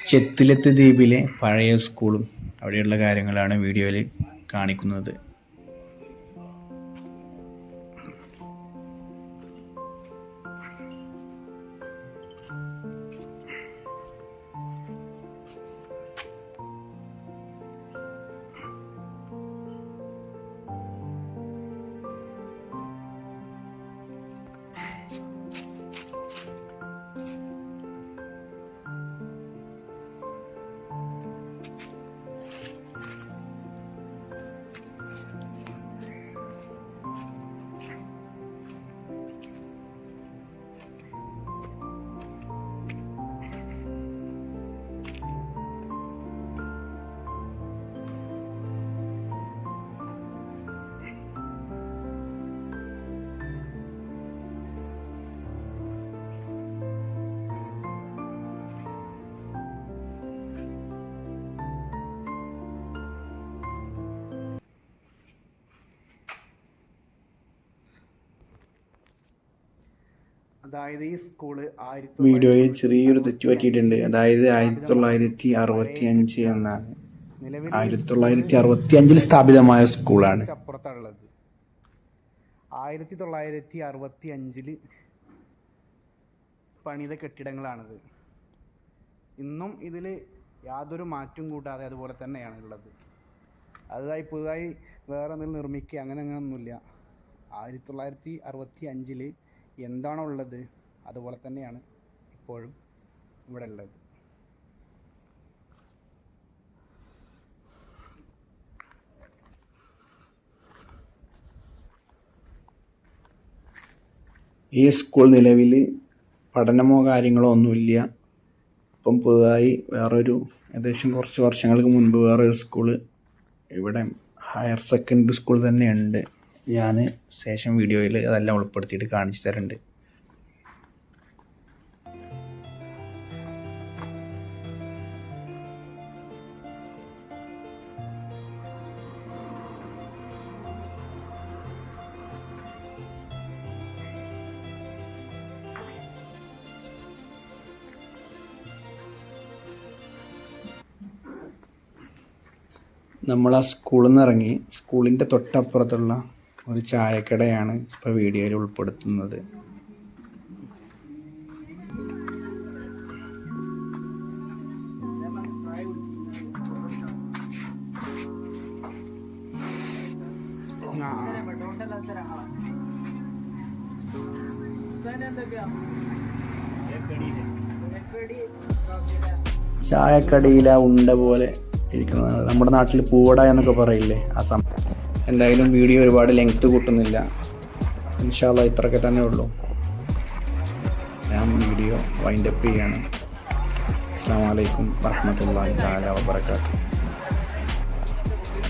ചെത്തിലത്ത് ദ്വീപിലെ പഴയ സ്കൂളും അവിടെയുള്ള കാര്യങ്ങളാണ് വീഡിയോയിൽ കാണിക്കുന്നത്. അതായത് ഈ സ്കൂള് വീഡിയോയിൽ ചെറിയൊരു തെറ്റ് പറ്റിയിട്ടുണ്ട്. അതായത് 1965 എന്നാണ്. 1965 സ്ഥാപിതമായ സ്കൂളാണ്. അപ്പുറത്താണുള്ളത്. 1965 പണിത കെട്ടിടങ്ങളാണിത്. ഇന്നും ഇതിൽ യാതൊരു മാറ്റവും കൂടാതെ അതുപോലെ തന്നെയാണ് ഉള്ളത്. അതായി പുതുതായി വേറെ എന്തെങ്കിലും നിർമ്മിക്കുക അങ്ങനെയൊന്നുമില്ല. 1965 എന്താണോ ഉള്ളത് അതുപോലെ തന്നെയാണ് ഇപ്പോഴും ഇവിടെ ഉള്ളത്. ഈ സ്കൂൾ നിലവിൽ പഠനമോ കാര്യങ്ങളോ ഒന്നുമില്ല. ഇപ്പം പുതുതായി ഏകദേശം കുറച്ച് വർഷങ്ങൾക്ക് മുൻപ് വേറൊരു സ്കൂള് ഇവിടെ ഹയർ സെക്കൻഡറി സ്കൂൾ തന്നെയുണ്ട്. ഞാൻ ശേഷം വീഡിയോയിൽ അതെല്ലാം ഉൾപ്പെടുത്തിയിട്ട് കാണിച്ചു തരുന്നുണ്ട്. നമ്മൾ ആ സ്കൂളിൽ നിന്ന് ഇറങ്ങി സ്കൂളിൻ്റെ തൊട്ടപ്പുറത്തുള്ള ഒരു ചായക്കടയാണ് ഇപ്പോൾ വീഡിയോയിൽ ഉൾപ്പെടുത്തുന്നത്. ചായക്കടയില ഉണ്ട പോലെ ഇരിക്കുന്നതാണ്. നമ്മുടെ നാട്ടിൽ പൂവട എന്നൊക്കെ പറയില്ലേ, ആ സമയം. എന്തായാലും വീഡിയോ ഒരുപാട് ലെങ്ത് കൂട്ടുന്നില്ല. ഇൻഷാ അല്ലാഹ് ഇത്രയൊക്കെ തന്നെ ഉള്ളൂ. ഞാൻ വീഡിയോ വൈൻഡപ്പ് ചെയ്യാണ്. അസ്സലാമു അലൈക്കും വറഹ്മത്തുള്ളാഹി തആല വബറകാതുഹു.